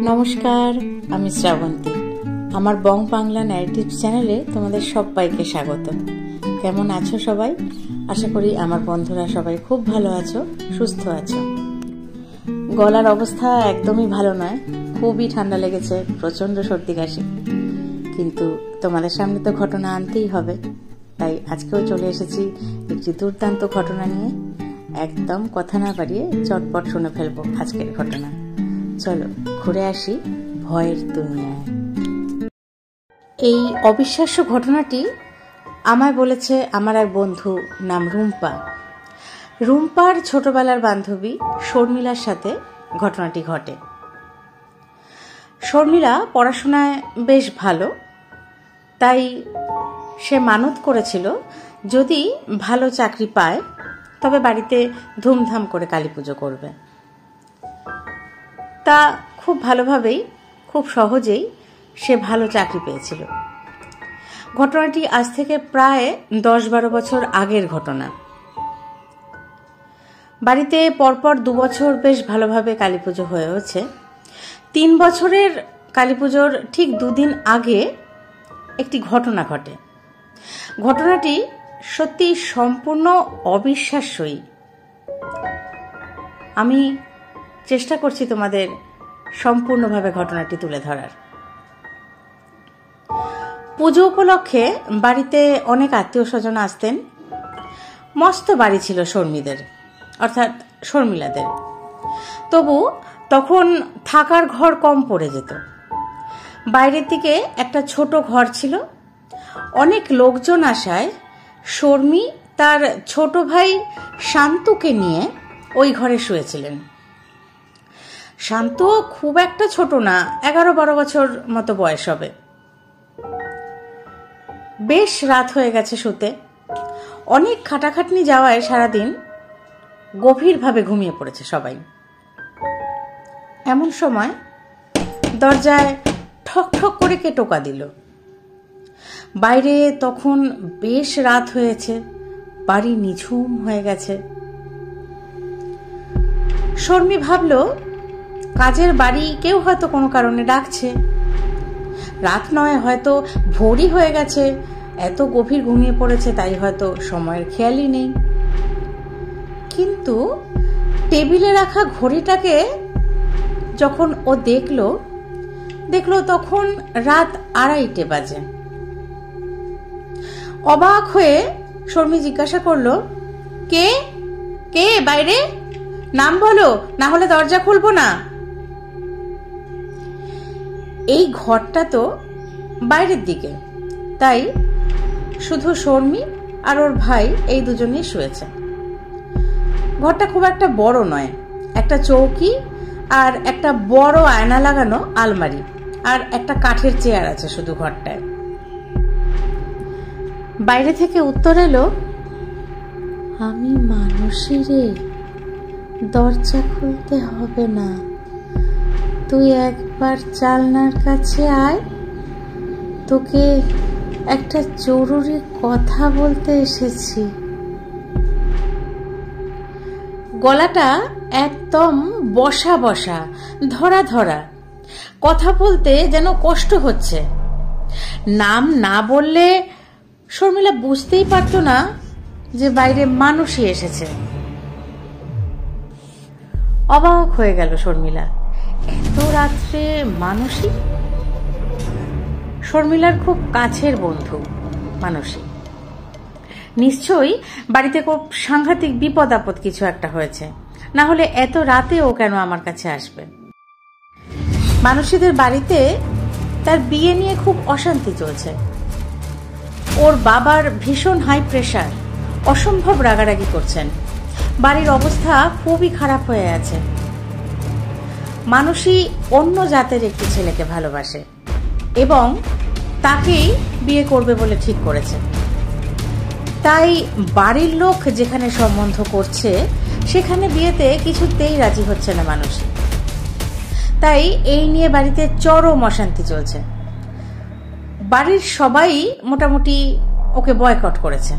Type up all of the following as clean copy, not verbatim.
নমস্কার, আমি শ্রাবন্তী। আমার বং বাংলা ন্যারেটিভ চ্যানেলে তোমাদের সবাইকে স্বাগত। কেমন আছো সবাই? আশা করি আমার বন্ধুরা সবাই খুব ভালো আছো, সুস্থ আছো। গলার অবস্থা একদমই ভালো নয়, খুবই ঠান্ডা লেগেছে, প্রচন্ড সর্দি কাশি। কিন্তু তোমাদের সামনে তো ঘটনা আনতেই হবে, তাই আজকেও চলে এসেছি একটি দুর্দান্ত ঘটনা নিয়ে। একদম কথা না বাড়িয়ে চটপট শুনে ফেলবো আজকের ঘটনা। চলো ঘুরে আসি ভয়ের দুনিয়ায়। এই অবিশ্বাস্য ঘটনাটি আমায় বলেছে আমার এক বন্ধু, নাম রুম্পা। রুম্পার ছোটবেলার বান্ধবী শর্মিলার সাথে ঘটনাটি ঘটে। শর্মিলা পড়াশোনায় বেশ ভালো, তাই সে মানত করেছিল যদি ভালো চাকরি পায় তবে বাড়িতে ধুমধাম করে কালী পুজো করবে। তা খুব ভালোভাবেই, খুব সহজেই সে ভালো চাকরি পেয়েছিল। ঘটনাটি আজ থেকে প্রায় 10-12 বছর আগের ঘটনা। বাড়িতে পরপর 2 বছর বেশ ভালোভাবে কালী পুজো হয়েছে। 3 বছরের কালী পুজোর ঠিক 2 দিন আগে একটি ঘটনা ঘটে। ঘটনাটি সত্যি সম্পূর্ণ অবিশ্বাস্যই। আমি চেষ্টা করছি তোমাদের সম্পূর্ণভাবে ঘটনাটি তুলে ধরার। পুজো উপলক্ষে বাড়িতে অনেক আত্মীয় স্বজন আসতেন। মস্ত বাড়ি ছিল শর্মিদের, অর্থাৎ শর্মিলাদের। তবু তখন থাকার ঘর কম পড়ে যেত। বাইরের দিকে একটা ছোট ঘর ছিল। অনেক লোকজন আসায় শর্মি তার ছোট ভাই শান্তুকে নিয়ে ওই ঘরে শুয়েছিলেন। শান্তু খুব একটা ছোট না, 11-12 বছর মতো বয়স হবে। বেশ রাত হয়ে গেছে শুতে। অনেক খাটাখাটনি যাওয়ায় সারাদিন গভীরভাবে ঘুমিয়ে পড়েছে সবাই। এমন সময় দরজায় ঠক ঠক করে কে টোকা দিল। বাইরে তখন বেশ রাত হয়েছে, বাড়ি নিঝুম হয়ে গেছে। শর্মি ভাবল কাজের বাড়ি কেউ হয়তো কোনো কারণে ডাকছে। রাত নয়, হয়তো ভোরই হয়ে গেছে, এত গভীর ঘুমিয়ে পড়েছে, তাই হয়তো সময়ের খেয়ালই নেই। কিন্তু টেবিলে রাখা ঘড়িটাকে যখন ও দেখলো তখন রাত 2:30 বাজে। অবাক হয়ে শর্মি জিজ্ঞাসা করলো, কে কে বাইরে? নাম বলো, না হলে দরজা খুলবো না। এই ঘরটা তো বাইরের দিকে, তাই শুধু শর্মি আর ওর ভাই এই দুজনেই শুয়েছে। ঘরটা খুব একটা বড় নয়, একটা চৌকি আর একটা বড় আয়না লাগানো আলমারি আর একটা কাঠের চেয়ার আছে শুধু ঘরটায়। বাইরে থেকে উত্তর এলো, আমি মানসী রে, দরজা খুলতে হবে না, তুই একবার জানলার কাছে আয়, তোকে একটা জরুরি কথা বলতে এসেছি। গলাটা একদম বসা বসা, ধরা ধরা, কথা বলতে যেন কষ্ট হচ্ছে। নাম না বললে শর্মিলা বুঝতেই পারতো না যে বাইরে মানুষই এসেছে। অবাক হয়ে গেল শর্মিলা, এত রাত্রে মানসী? শর্মিলার খুব কাছের বন্ধু মানসী। নিশ্চয়ই বাড়িতে খুব সাংঘাতিক বিপদ আপদ কিছু একটা হয়েছে, না হলে এত রাতে ও কেন আমার কাছে আসবে? মানসীদের বাড়িতে তার বিয়ে নিয়ে খুব অশান্তি চলছে। ওর বাবার ভীষণ হাই প্রেশার, অসম্ভব রাগারাগি করছেন। বাড়ির অবস্থা খুবই খারাপ হয়ে আছে। মানসী অন্য জাতের একটি ছেলেকে ভালোবাসে এবং তাকেই বিয়ে করবে বলে ঠিক করেছে। তাই বাড়ির লোক যেখানে সম্বন্ধ করছে সেখানে বিয়েতে কিছুতেই রাজি হচ্ছে না মানসী। তাই এই নিয়ে বাড়িতে চরম অশান্তি চলছে। বাড়ির সবাই মোটামুটি ওকে বয়কট করেছে,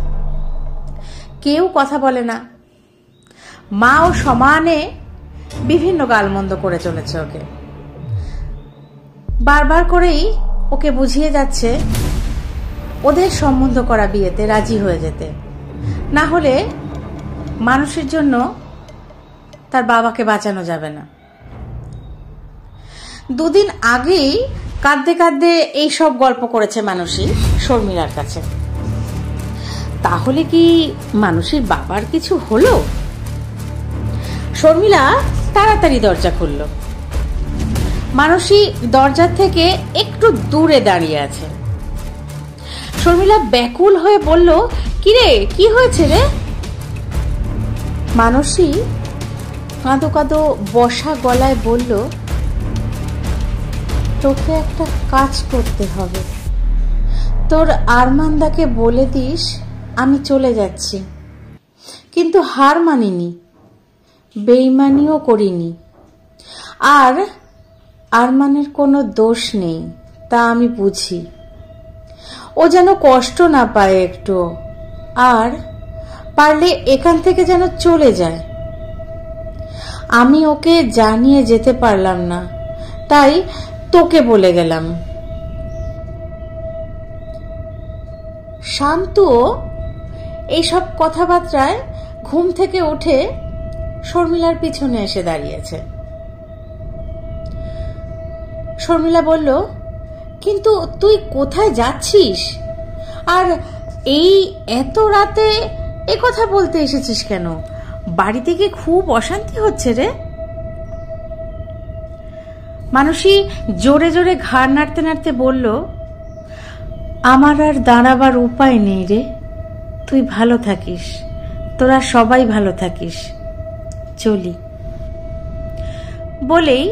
কেউ কথা বলে না। মাও সমানে বিভিন্ন গালমন্দ করে চলেছে ওকে। বারবার করেই ওকে বুঝিয়ে যাচ্ছে ওদের সম্বন্ধ করা বিয়েতে রাজি হয়ে যেতে, না হলে মানুষের জন্য তার বাবাকে বাঁচানো যাবে না। দুদিন আগেই কাঁদতে কাঁদতে এই সব গল্প করেছে মানসী শর্মিলার কাছে। তাহলে কি মানসীর বাবার কিছু হলো? শর্মিলা তাড়াতাড়ি দরজা খুলল। মানসী দরজার থেকে একটু দূরে দাঁড়িয়ে আছে। শর্মিলা ব্যাকুল হয়ে বলল, কিরে, কি হয়েছে রে? মানসী কাঁদো কাঁদো বসা গলায় বলল, তোকে একটা কাজ করতে হবে। তোর আরমানদাকে বলে দিস আমি চলে যাচ্ছি, কিন্তু হার মানিনি, বেইমানিও করিনি, আর আরমানের কোনো দোষ নেই, তা আমি বুঝি। ও যেন কষ্ট না পায় একটু, আর পারলে এখান থেকে যেন চলে যায়। আমি ওকে জানিয়ে যেতে পারলাম না, তাই তোকে বলে গেলাম। শান্তুও এইসব কথাবার্তায় ঘুম থেকে উঠে শর্মিলার পিছনে এসে দাঁড়িয়েছে। শর্মিলা বলল, কিন্তু তুই কোথায় যাচ্ছিস, আর এই এত রাতে এ কথা বলতে এসেছিস কেন? বাড়িতে কি খুব অশান্তি হচ্ছে রে? মানসী জোরে জোরে ঘাড় নাড়তে নাড়তে বলল, আমার আর দাঁড়াবার উপায় নেই রে, তুই ভালো থাকিস, তোরা সবাই ভালো থাকিস, চলি। বলেই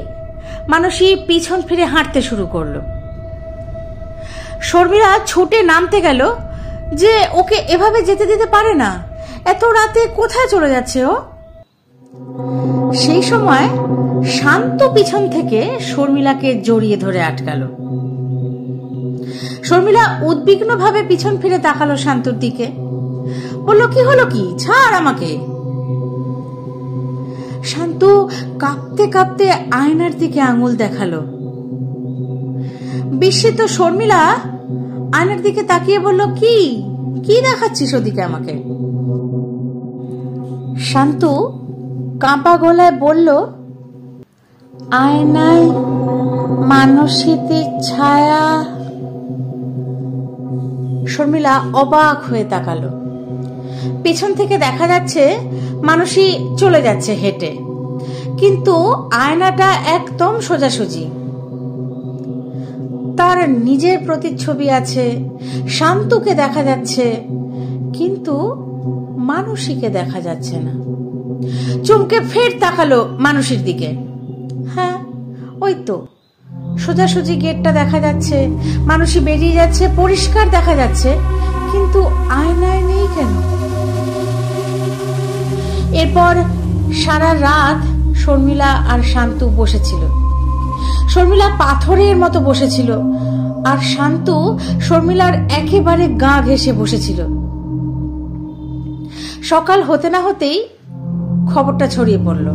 মানসী পিছন ফিরে হাঁটতে শুরু করলো। শর্মিলা ছুটে নামতে গেল যে ওকে এভাবে যেতে দিতে পারে না, এত রাতে কোথায় চলে যাচ্ছে ও? সেই সময় শান্ত পিছন থেকে শর্মিলাকে জড়িয়ে ধরে আটকালো। শর্মিলা উদ্বিগ্নভাবে পিছন ফিরে তাকালো শান্তর দিকে, বলল, কি হলো, কি, ছাড় আমাকে। শান্ত কাঁপতে কাঁপতে আয়নার দিকে আঙুল দেখালো। বিস্মিত শর্মিলা আয়নার দিকে তাকিয়ে বলল, কি কি দেখাচ্ছিস ওদিকে আমাকে? শান্ত কাঁপা গলায় বলল, আয়নায় মানসীর ছায়া। শর্মিলা অবাক হয়ে তাকালো। পিছন থেকে দেখা যাচ্ছে মানসী চলে যাচ্ছে হেঁটে, কিন্তু আয়নাটা একদম সোজাসুজি। তার নিজের প্রতিচ্ছবি আছে, শান্তকে দেখা যাচ্ছে, কিন্তু মানসীকে দেখা যাচ্ছে না। চমকে ফের তাকালো মানসীর দিকে। হ্যাঁ, ওই তো সোজাসুজি গেটটা দেখা যাচ্ছে, মানসী বেরিয়ে যাচ্ছে, পরিষ্কার দেখা যাচ্ছে, কিন্তু আয়নায় নেই কেন? এরপর সারা রাত শর্মিলা আর শান্তু বসেছিল। শর্মিলা পাথরের মতো বসেছিল, আর শান্তু শর্মিলার একেবারে গা ঘেঁষে বসেছিল। সকাল হতে না হতেই খবরটা ছড়িয়ে পড়ল,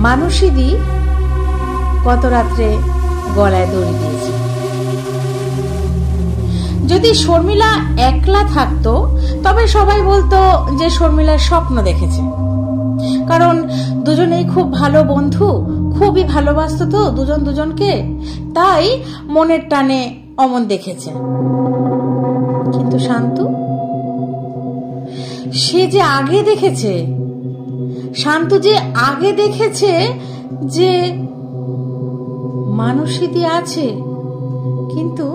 মানসীদি গত রাত্রে গলায় দড়ি দিয়েছে। যদি শর্মিলা একলা থাকতো তবে সবাই বলতো যে শর্মিলার স্বপ্ন দেখেছে, কারণ দুজনেই খুব ভালো বন্ধু, খুবই ভালোবাসতো তো দুজন দুজনকে, তাই মনের টানে অমন দেখেছে। কিন্তু শান্তু, সে যে আগে দেখেছে, শান্তু যে আগে দেখেছে যে মানসীদি আছে, কিন্তু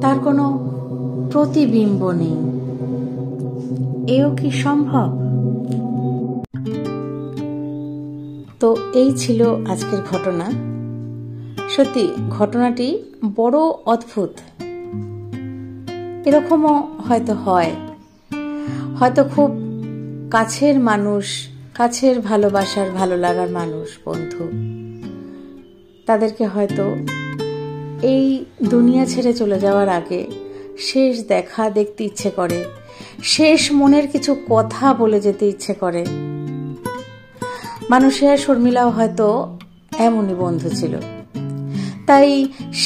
তার কোনো প্রতিবিম্ব নেই। এও কি সম্ভব? তো এই ছিল আজকের ঘটনা। সত্যি ঘটনাটি বড় অদ্ভুত। এরকমও হয়তো হয়, হয়তো খুব কাছের মানুষ, কাছের ভালোবাসার ভালো লাগার মানুষ, বন্ধু, তাদেরকে হয়তো এই দুনিয়া ছেড়ে চলে যাওয়ার আগে শেষ দেখা দেখতে ইচ্ছে করে, শেষ মনের কিছু কথা বলে যেতে ইচ্ছে করে। মানসী আর শর্মিলাও হয়তো এমনই বন্ধু ছিল। তাই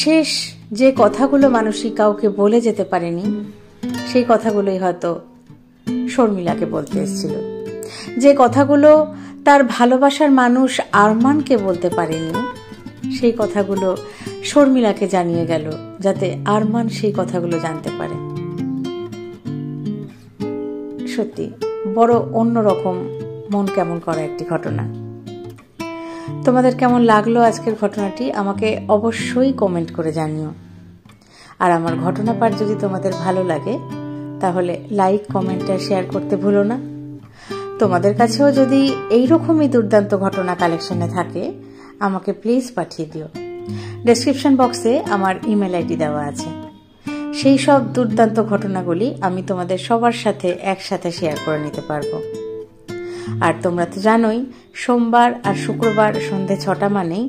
শেষ যে কথাগুলো মানুষই কাউকে বলে যেতে পারেনি, সেই কথাগুলোই হয়তো শর্মিলাকে বলতে এসেছিল। যে কথাগুলো তার ভালোবাসার মানুষ আরমানকে বলতে পারেনি, সেই কথাগুলো শর্মিলাকে জানিয়ে গেল, যাতে আরমান সেই কথাগুলো জানতে পারে। সত্যি বড় অন্যরকম, মন কেমন করা একটি ঘটনা। তোমাদের কেমন লাগলো আজকের ঘটনাটি আমাকে অবশ্যই কমেন্ট করে জানিও। আর আমার ঘটনা পাঠ যদি তোমাদের ভালো লাগে তাহলে লাইক, কমেন্ট আর শেয়ার করতে ভুলো না। তোমাদের কাছেও যদি এইরকমই দুর্দান্ত ঘটনা কালেকশনে থাকে আমাকে প্লিজ পাঠিয়ে দিও। ডেসক্রিপশন বক্সে আমার ইমেল আইডি দেওয়া আছে। সেই সব দুর্দান্ত ঘটনাগুলি আমি তোমাদের সবার সাথে একসাথে শেয়ার করে নিতে পারবো। আর তোমরা তো জানোই সোমবার আর শুক্রবার সন্ধে 6টা মানেই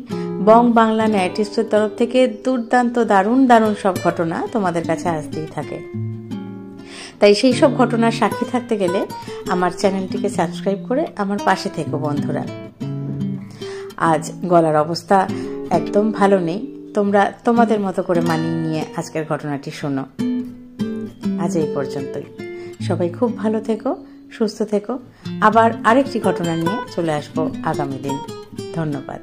বং বাংলা নাইটিস্টের তরফ থেকে দুর্দান্ত দারুণ দারুণ সব ঘটনা তোমাদের কাছে আসতেই থাকে। তাই সেই সব ঘটনার সাক্ষী থাকতে গেলে আমার চ্যানেলটিকে সাবস্ক্রাইব করে আমার পাশে থেকো বন্ধুরা। আজ গলার অবস্থা একদম ভালো নেই, তোমরা তোমাদের মতো করে মানিয়ে নিয়ে আজকের ঘটনাটি শোনো। আজ এই পর্যন্তই। সবাই খুব ভালো থেকো, সুস্থ থেকো। আবার আরেকটি ঘটনা নিয়ে চলে আসবো আগামী দিন। ধন্যবাদ।